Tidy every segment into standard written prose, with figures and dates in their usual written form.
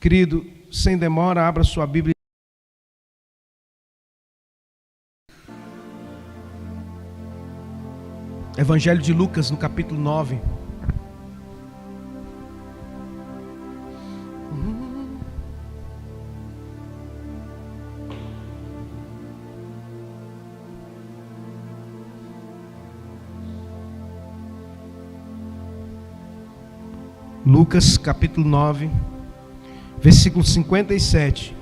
Querido, sem demora, abra sua Bíblia. Evangelho de Lucas, no capítulo 9. Lucas, capítulo 9, versículo 57.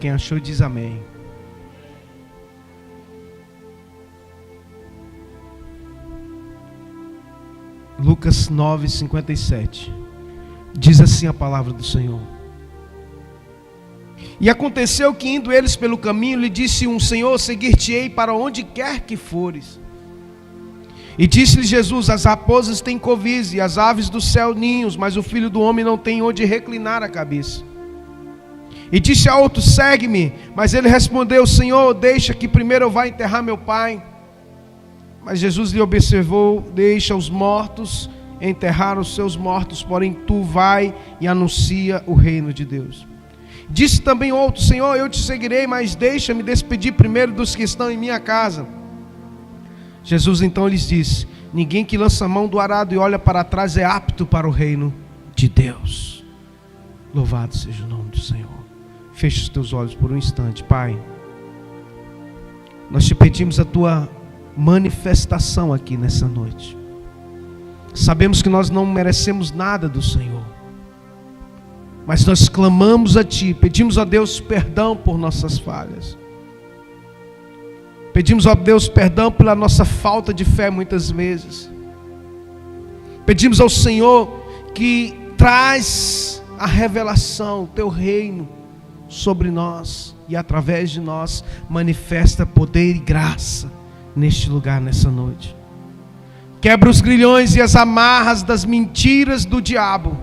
Quem achou diz amém. Lucas 9, 57. Diz assim a palavra do Senhor. E aconteceu que, indo eles pelo caminho, lhe disse um: Senhor, seguir-te-ei para onde quer que fores. E disse-lhe Jesus: as raposas têm covis e as aves do céu ninhos, mas o Filho do homem não tem onde reclinar a cabeça. E disse a outro: segue-me. Mas ele respondeu: Senhor, deixa que primeiro eu vá enterrar meu pai. Mas Jesus lhe observou: deixa os mortos enterrar os seus mortos, porém tu vai e anuncia o reino de Deus. Disse também outro: Senhor, eu te seguirei, mas deixa-me despedir primeiro dos que estão em minha casa. Jesus então lhes disse: ninguém que lança a mão do arado e olha para trás é apto para o reino de Deus. Louvado seja o nome do Senhor. Feche os teus olhos por um instante. Pai, nós te pedimos a tua manifestação aqui nessa noite. Sabemos que nós não merecemos nada do Senhor, mas nós clamamos a Ti, pedimos a Deus perdão por nossas falhas. Pedimos a Deus perdão pela nossa falta de fé muitas vezes. Pedimos ao Senhor que traz a revelação, o Teu reino sobre nós e através de nós manifesta poder e graça neste lugar, nessa noite. Quebra os grilhões e as amarras das mentiras do diabo.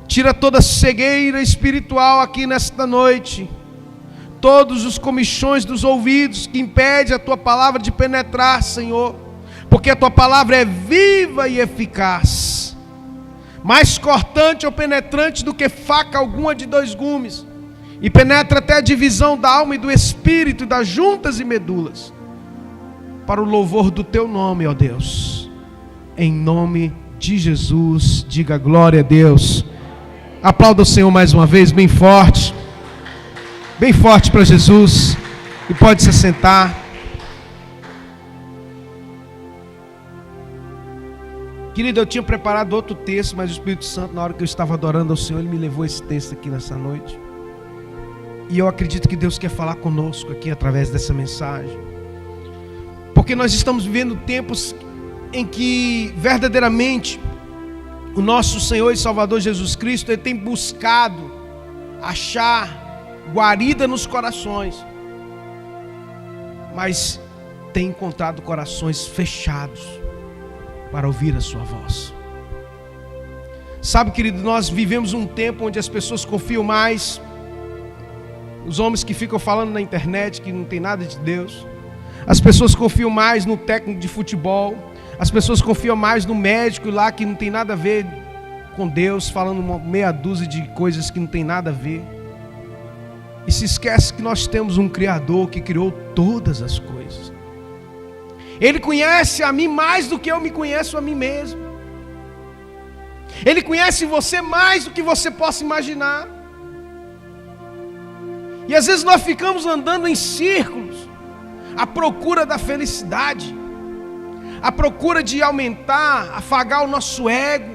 Tira toda cegueira espiritual aqui nesta noite. Todos os comichões dos ouvidos que impedem a Tua palavra de penetrar, Senhor. Porque a Tua palavra é viva e eficaz, mais cortante ou penetrante do que faca alguma de 2 gumes, e penetra até a divisão da alma e do espírito, das juntas e medulas, para o louvor do Teu nome, ó Deus. Em nome de Jesus, diga glória a Deus. Aplauda o Senhor mais uma vez, bem forte para Jesus. E pode se sentar. Querido, eu tinha preparado outro texto, mas o Espírito Santo, na hora que eu estava adorando ao Senhor, Ele me levou esse texto aqui nessa noite. E eu acredito que Deus quer falar conosco aqui através dessa mensagem, porque nós estamos vivendo tempos em que verdadeiramente o nosso Senhor e Salvador Jesus Cristo, Ele tem buscado achar guarida nos corações, mas tem encontrado corações fechados para ouvir a sua voz. Sabe, querido, nós vivemos um tempo onde as pessoas confiam mais, os homens que ficam falando na internet que não tem nada de Deus, as pessoas confiam mais no técnico de futebol, as pessoas confiam mais no médico lá que não tem nada a ver com Deus, falando uma meia dúzia de coisas que não tem nada a ver, e se esquece que nós temos um Criador que criou todas as coisas. Ele conhece a mim mais do que eu me conheço a mim mesmo. Ele conhece você mais do que você possa imaginar. E às vezes nós ficamos andando em círculos, à procura da felicidade, à procura de aumentar, afagar o nosso ego,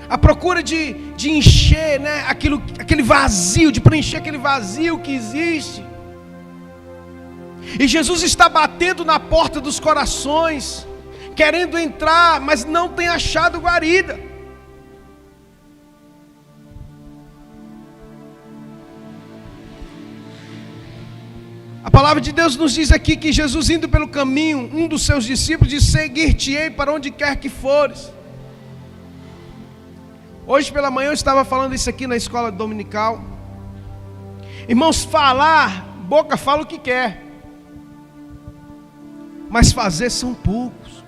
à procura de encher, né, aquele vazio, de preencher aquele vazio que existe. E Jesus está batendo na porta dos corações, querendo entrar, mas não tem achado guarida. A palavra de Deus nos diz aqui que Jesus, indo pelo caminho, um dos seus discípulos disse: seguir-te-ei para onde quer que fores. Hoje pela manhã eu estava falando isso aqui na escola dominical. Irmãos, falar, boca fala o que quer. mas fazer são poucos.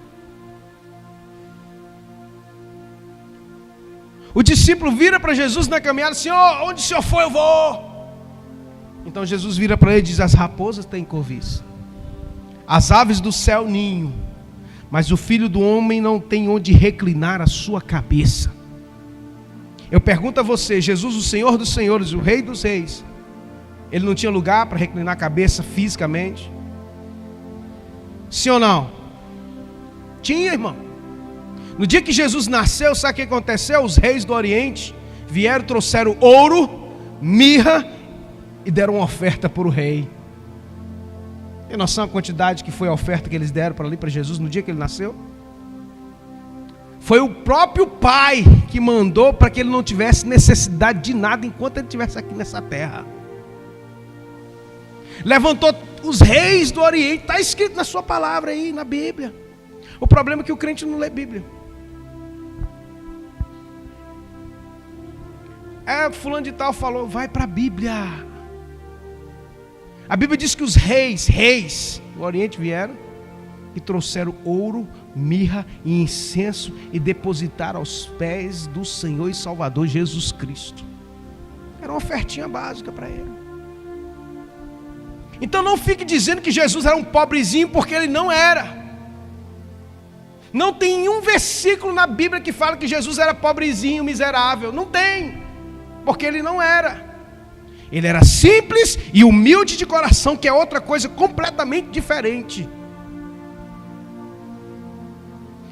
O discípulo vira para Jesus na caminhada: Senhor, onde o Senhor for eu vou. Então Jesus vira para ele e diz: as raposas têm covis, as aves do céu ninho, mas o Filho do Homem não tem onde reclinar a sua cabeça. Eu pergunto a você: Jesus, o Senhor dos senhores, o Rei dos reis, ele não tinha lugar para reclinar a cabeça fisicamente? Sim ou não? Tinha, irmão. No dia que Jesus nasceu, sabe o que aconteceu? Os reis do Oriente vieram, trouxeram ouro, mirra e deram uma oferta para o rei. Tem noção da quantidade que foi a oferta que eles deram para ali para Jesus no dia que ele nasceu? Foi o próprio Pai que mandou para que ele não tivesse necessidade de nada enquanto ele estivesse aqui nessa terra. Levantou os reis do Oriente, está escrito na sua palavra aí, na Bíblia. O problema é que o crente não lê Bíblia. Fulano de tal falou, vai para a Bíblia. A Bíblia diz que os reis do Oriente vieram e trouxeram ouro, mirra e incenso e depositaram aos pés do Senhor e Salvador Jesus Cristo. Era uma ofertinha básica para ele. Então não fique dizendo que Jesus era um pobrezinho, porque ele não era. Não tem nenhum versículo na Bíblia que fala que Jesus era pobrezinho, miserável. Não tem, porque ele não era. Ele era simples e humilde de coração, que é outra coisa completamente diferente.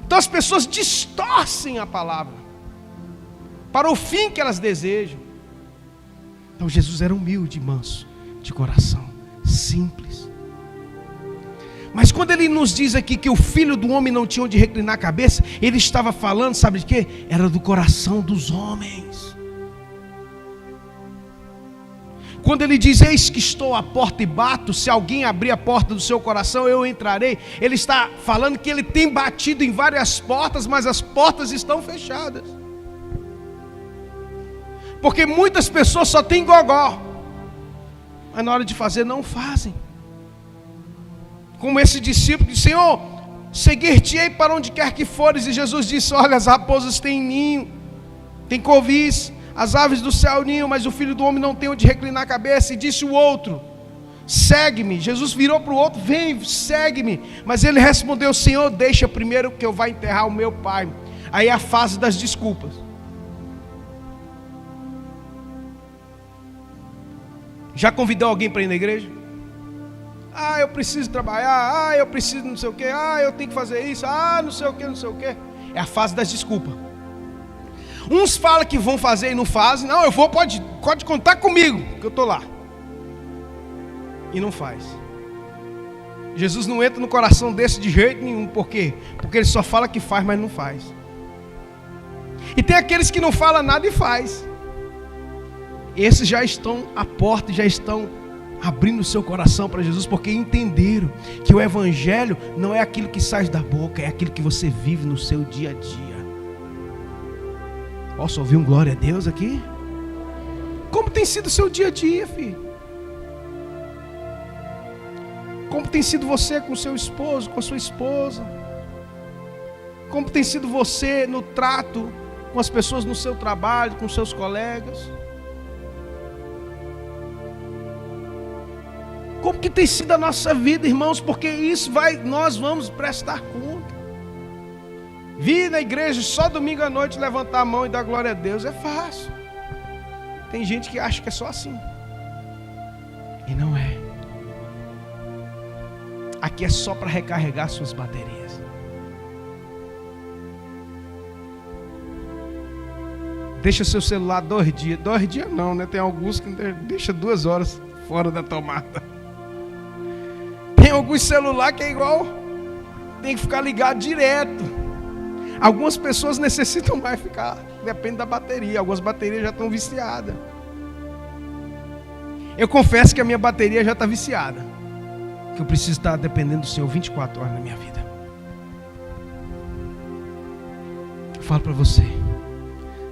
Então as pessoas distorcem a palavra para o fim que elas desejam. Então Jesus era humilde, manso de coração, simples. Mas quando ele nos diz aqui que o Filho do Homem não tinha onde reclinar a cabeça, ele estava falando, sabe de quê? Era do coração dos homens. Quando ele diz, eis que estou à porta e bato, se alguém abrir a porta do seu coração, eu entrarei. Ele está falando que ele tem batido em várias portas, mas as portas estão fechadas. Porque muitas pessoas só têm gogó, mas na hora de fazer não fazem. Como esse discípulo disse, Senhor, seguir-te-ei para onde quer que fores. E Jesus disse, olha, as raposas têm ninho, têm covis, as aves do céu ninho, mas o Filho do Homem não tem onde reclinar a cabeça. E disse o outro, segue-me. Jesus virou para o outro, vem, segue-me. Mas ele respondeu, Senhor, deixa primeiro que eu vá enterrar o meu pai. Aí é a fase das desculpas. Já convidou alguém para ir na igreja? Eu preciso trabalhar, eu preciso não sei o que, eu tenho que fazer isso, não sei o que, não sei o que. É a fase das desculpas. Uns falam que vão fazer e não fazem. Não, eu vou, pode contar comigo, que eu estou lá. E não faz. Jesus não entra no coração desse de jeito nenhum. Por quê? Porque ele só fala que faz, mas não faz. E tem aqueles que não falam nada e faz. Esses já estão à porta, já estão abrindo o seu coração para Jesus, porque entenderam que o Evangelho não é aquilo que sai da boca, é aquilo que você vive no seu dia a dia. Posso ouvir um glória a Deus aqui? Como tem sido o seu dia a dia, filho? Como tem sido você com o seu esposo, com a sua esposa? Como tem sido você no trato com as pessoas no seu trabalho, com seus colegas? Como que tem sido a nossa vida, irmãos? Porque isso nós vamos prestar conta. Vir na igreja só domingo à noite, levantar a mão e dar glória a Deus é fácil. Tem gente que acha que é só assim. E não é. Aqui é só para recarregar suas baterias. Deixa seu celular 2 dias. 2 dias não, né? Tem alguns que deixa 2 horas fora da tomada. Tem alguns celulares que é igual, tem que ficar ligado direto. Algumas pessoas necessitam mais ficar, depende da bateria. Algumas baterias já estão viciadas. Eu confesso que a minha bateria já está viciada, que eu preciso estar dependendo do Senhor 24 horas na minha vida. Eu falo para você,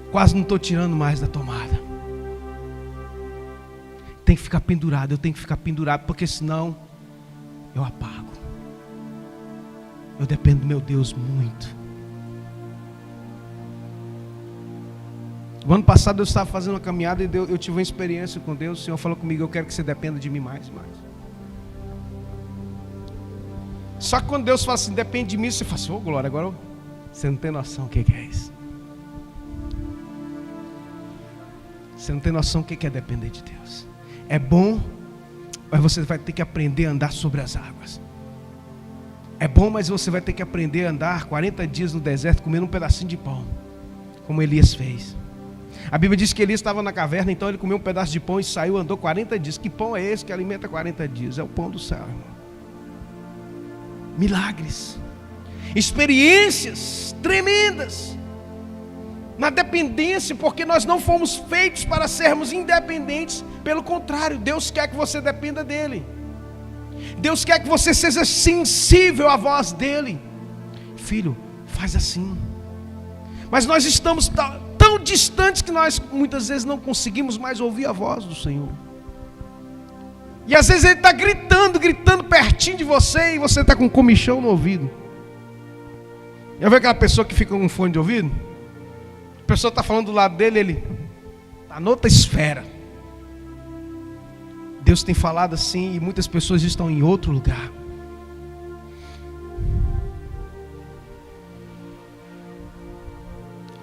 quase não estou tirando mais da tomada. Tem que ficar pendurado, eu tenho que ficar pendurado, porque senão eu apago. Eu dependo do meu Deus muito. O ano passado eu estava fazendo uma caminhada e eu tive uma experiência com Deus. O Senhor falou comigo: eu quero que você dependa de mim mais e mais. Só que quando Deus fala assim, depende de mim, você fala assim: ô glória, agora você não tem noção o que é isso. Você não tem noção o que é depender de Deus. É bom, mas você vai ter que aprender a andar sobre as águas. É bom, mas você vai ter que aprender a andar 40 dias no deserto comendo um pedacinho de pão, como Elias fez. A Bíblia diz que Elias estava na caverna, então ele comeu um pedaço de pão e saiu, andou 40 dias. Que pão é esse que alimenta 40 dias? É o pão do céu, irmão. Milagres, experiências tremendas na dependência, porque nós não fomos feitos para sermos independentes. Pelo contrário, Deus quer que você dependa dele. Deus quer que você seja sensível à voz dele. Filho, faz assim. Mas nós estamos tão distantes que nós muitas vezes não conseguimos mais ouvir a voz do Senhor. E às vezes ele está gritando pertinho de você, e você está com um comichão no ouvido. Já viu aquela pessoa que fica com um fone de ouvido? A pessoa está falando do lado dele, ele está noutra esfera. Deus tem falado assim, e muitas pessoas estão em outro lugar.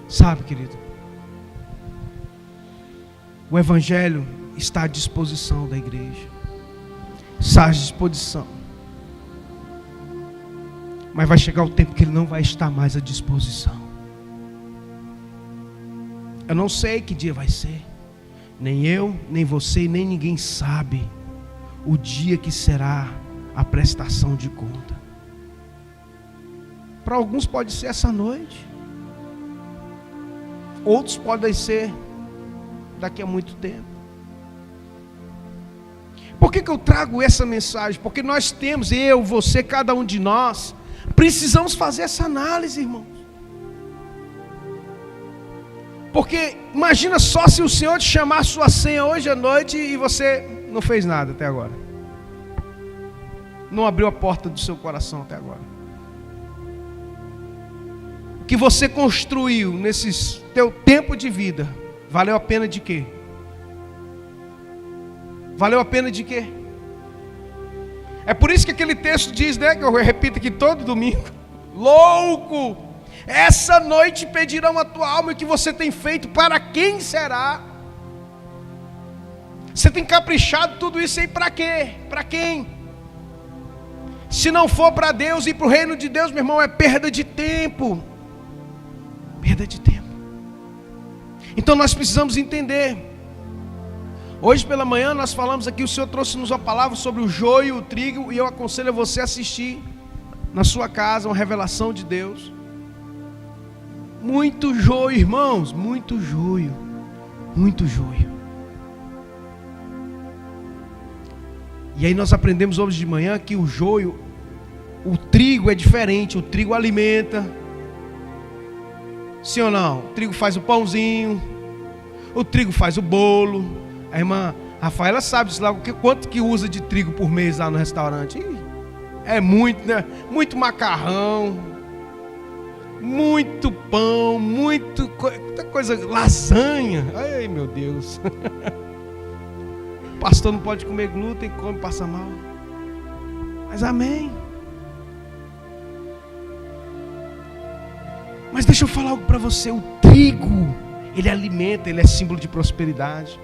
Sabe, querido, o Evangelho está à disposição da igreja. Está à disposição. Mas vai chegar o tempo que ele não vai estar mais à disposição. Eu não sei que dia vai ser. Nem eu, nem você, nem ninguém sabe o dia que será a prestação de conta. Para alguns pode ser essa noite. Outros podem ser daqui a muito tempo. Por que eu trago essa mensagem? Porque nós temos, eu, você, cada um de nós, precisamos fazer essa análise, irmãos. Porque imagina só se o Senhor te chamar a sua senha hoje à noite e você não fez nada até agora. Não abriu a porta do seu coração até agora. O que você construiu nesse teu tempo de vida, valeu a pena de quê? Valeu a pena de quê? É por isso que aquele texto diz, né, que eu repito aqui todo domingo: louco, essa noite pedirão a tua alma, e o que você tem feito, para quem será? Você tem caprichado tudo isso aí para quê? Para quem? Se não for para Deus e para o reino de Deus, meu irmão, é perda de tempo. Perda de tempo. Então nós precisamos entender. Hoje pela manhã nós falamos aqui, o Senhor trouxe-nos uma palavra sobre o joio e o trigo, e eu aconselho a você assistir na sua casa uma revelação de Deus. Muito joio, irmãos, muito joio, muito joio. E aí nós aprendemos hoje de manhã que o joio, o trigo é diferente. O trigo alimenta. Sim ou não? O trigo faz o pãozinho, o trigo faz o bolo. A irmã Rafaela sabe lá quanto que usa de trigo por mês lá no restaurante. É muito, né? Muito macarrão, muito pão, muita coisa, lasanha. Ai, meu Deus. O pastor não pode comer glúten, come, passa mal. Mas amém. Mas deixa eu falar algo para você. O trigo, ele alimenta, ele é símbolo de prosperidade.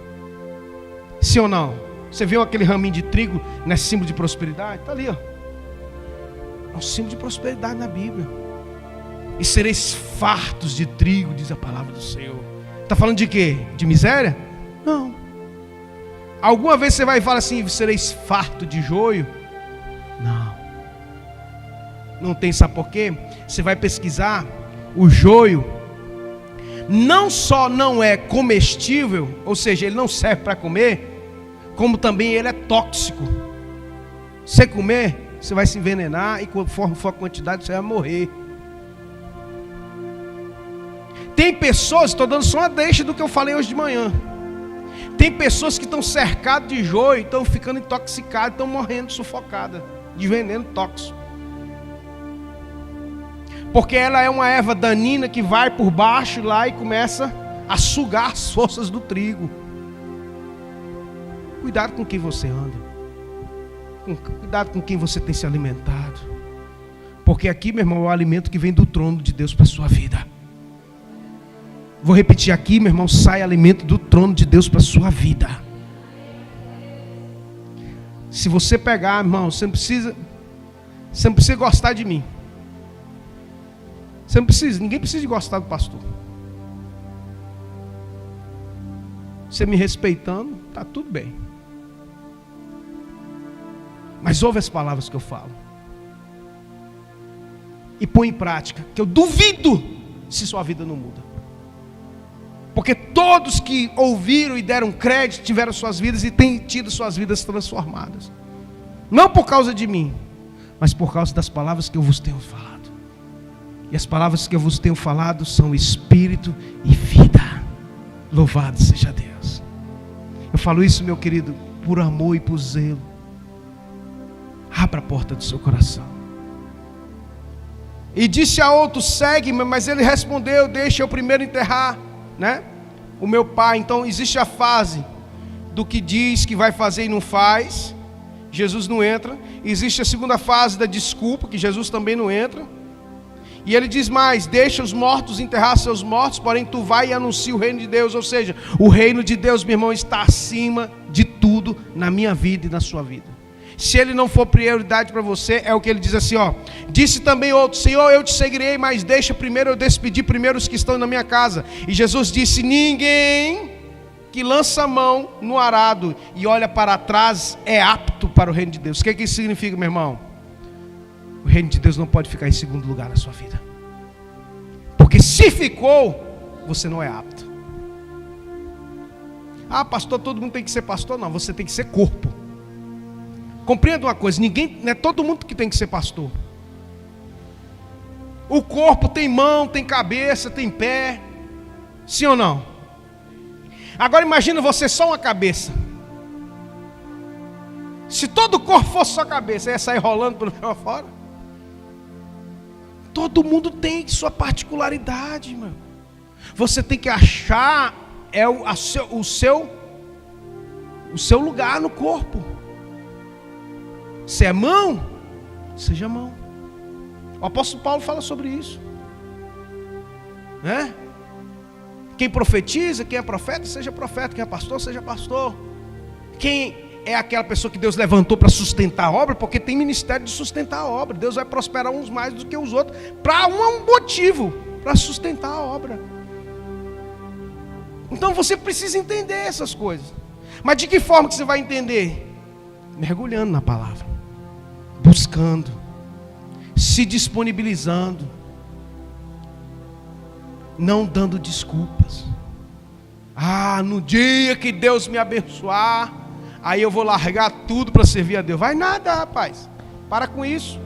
Sim ou não? Você viu aquele raminho de trigo, não é símbolo de prosperidade? Está ali, ó. É um símbolo de prosperidade na Bíblia. E sereis fartos de trigo, diz a palavra do Senhor. Está falando de quê? De miséria? Não. Alguma vez você vai e fala assim: sereis farto de joio? Não. Não tem, sabe por quê? Você vai pesquisar. O joio não só não é comestível, ou seja, ele não serve para comer, como também ele é tóxico. Você comer, você vai se envenenar, e conforme for a quantidade, você vai morrer. Tem pessoas, estou dando só uma deixa do que eu falei hoje de manhã. Tem pessoas que estão cercadas de joio, estão ficando intoxicadas, estão morrendo sufocadas de veneno tóxico. Porque ela é uma erva danina que vai por baixo lá e começa a sugar as forças do trigo. Cuidado com quem você anda. Cuidado com quem você tem se alimentado. Porque aqui, meu irmão, é o alimento que vem do trono de Deus para a sua vida. Vou repetir aqui, meu irmão, sai alimento do trono de Deus para a sua vida. Se você pegar, irmão, você não precisa gostar de mim. Você não precisa, ninguém precisa de gostar do pastor. Você me respeitando, está tudo bem. Mas ouve as palavras que eu falo. E põe em prática, que eu duvido se sua vida não muda. Porque todos que ouviram e deram crédito tiveram suas vidas e têm tido suas vidas transformadas. Não por causa de mim, mas por causa das palavras que eu vos tenho falado. E as palavras que eu vos tenho falado são espírito e vida. Louvado seja Deus. Eu falo isso, meu querido, por amor e por zelo. Abra a porta do seu coração. E disse a outro: segue-me. Mas ele respondeu: deixa eu primeiro enterrar, né, o meu pai. Então existe a fase do que diz que vai fazer e não faz. Jesus não entra. Existe a segunda fase da desculpa, que Jesus também não entra. E ele diz mais: deixa os mortos enterrar seus mortos, porém tu vai e anuncia o reino de Deus. Ou seja, o reino de Deus, meu irmão, está acima de tudo na minha vida e na sua vida. Se ele não for prioridade para você, é o que ele diz assim, ó. Disse também outro: Senhor, eu te seguirei, mas deixa primeiro eu despedir primeiro os que estão na minha casa. E Jesus disse: ninguém que lança a mão no arado e olha para trás é apto para o reino de Deus. O que isso significa, meu irmão? O reino de Deus não pode ficar em segundo lugar na sua vida. Porque se ficou, você não é apto. Ah, pastor, todo mundo tem que ser pastor? Não, você tem que ser corpo. Compreenda uma coisa, não é todo mundo que tem que ser pastor. O corpo tem mão, tem cabeça, tem pé. Sim ou não? Agora imagina você só uma cabeça. Se todo o corpo fosse só a cabeça, ia sair rolando pelo meio fora. Todo mundo tem sua particularidade, irmão. Você tem que achar o seu lugar no corpo. Se é mão, seja mão. O apóstolo Paulo fala sobre isso, né? Quem profetiza, quem é profeta, seja profeta. Quem é pastor, seja pastor. Quem é aquela pessoa que Deus levantou para sustentar a obra, porque tem ministério de sustentar a obra. Deus vai prosperar uns mais do que os outros, para um motivo, para sustentar a obra. Então você precisa entender essas coisas. Mas de que forma que você vai entender? Mergulhando na palavra, buscando, se disponibilizando, não dando desculpas. Ah, no dia que Deus me abençoar, aí eu vou largar tudo para servir a Deus. Vai nada, rapaz. Para com isso.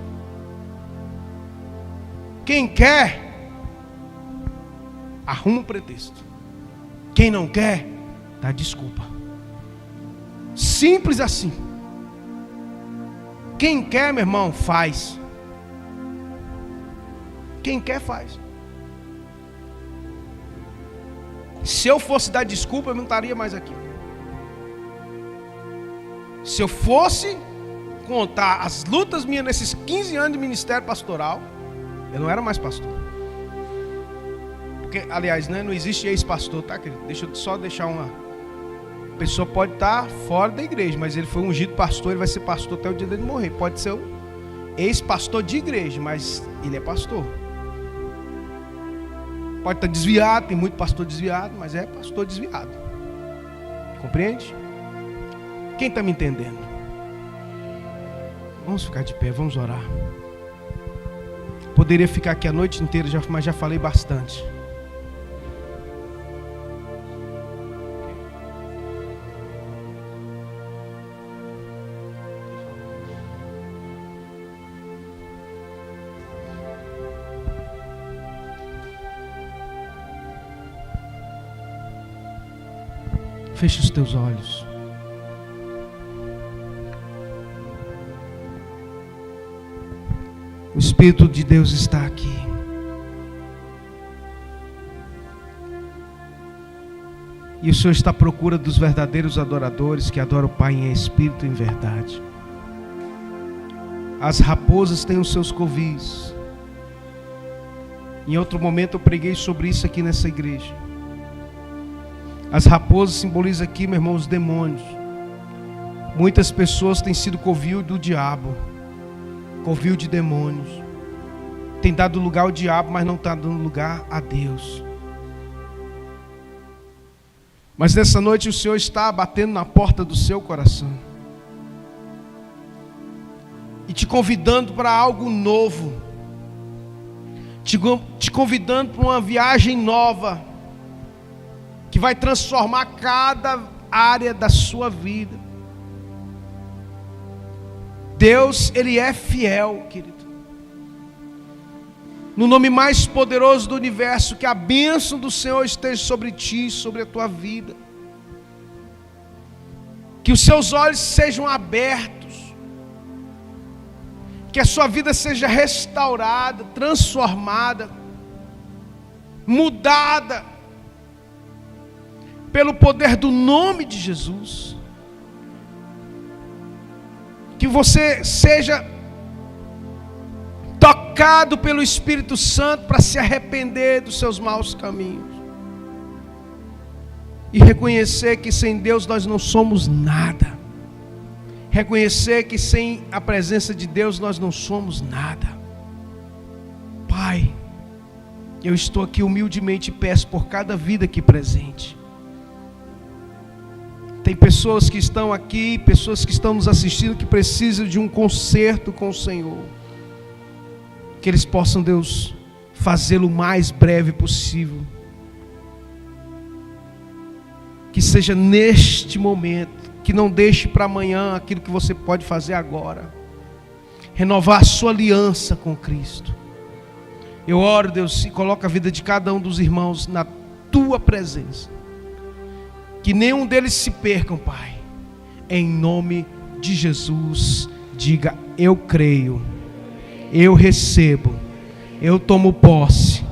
Quem quer, arruma um pretexto. Quem não quer, dá desculpa. Simples assim. Quem quer, meu irmão, faz. Quem quer, faz. Se eu fosse dar desculpa, eu não estaria mais aqui. Se eu fosse contar as lutas minhas nesses 15 anos de ministério pastoral, eu não era mais pastor. Porque, aliás, né, não existe ex-pastor, tá, querido? Deixa eu só deixar uma... A pessoa pode estar fora da igreja, mas ele foi ungido pastor, ele vai ser pastor até o dia dele morrer. Pode ser um ex-pastor de igreja, mas ele é pastor. Pode estar desviado, tem muito pastor desviado, mas é pastor desviado. Compreende? Quem está me entendendo? Vamos ficar de pé, vamos orar. Poderia ficar aqui a noite inteira, mas já falei bastante. Feche os teus olhos. O Espírito de Deus está aqui. E o Senhor está à procura dos verdadeiros adoradores que adoram o Pai em espírito e em verdade. As raposas têm os seus covis. Em outro momento eu preguei sobre isso aqui nessa igreja. As raposas simbolizam aqui, meu irmão, os demônios. Muitas pessoas têm sido covil do diabo, covil de demônios. Tem dado lugar ao diabo, mas não está dando lugar a Deus. Mas nessa noite o Senhor está batendo na porta do seu coração e te convidando para algo novo, te convidando para uma viagem nova, que vai transformar cada área da sua vida. Deus, Ele é fiel, querido. No nome mais poderoso do universo, que a bênção do Senhor esteja sobre ti, sobre a tua vida. Que os seus olhos sejam abertos. Que a sua vida seja restaurada, transformada, mudada, pelo poder do nome de Jesus. Que você seja tocado pelo Espírito Santo para se arrepender dos seus maus caminhos e reconhecer que sem Deus nós não somos nada. Reconhecer que sem a presença de Deus nós não somos nada. Pai, eu estou aqui humildemente e peço por cada vida aqui presente. Tem pessoas que estão aqui, pessoas que estão nos assistindo, que precisam de um conserto com o Senhor. Que eles possam, Deus, fazê-lo o mais breve possível. Que seja neste momento, que não deixe para amanhã aquilo que você pode fazer agora. Renovar a sua aliança com Cristo. Eu oro, Deus, e coloco a vida de cada um dos irmãos na tua presença. Que nenhum deles se percam, Pai. Em nome de Jesus, diga: eu creio, eu recebo, eu tomo posse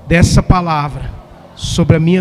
dessa palavra sobre a minha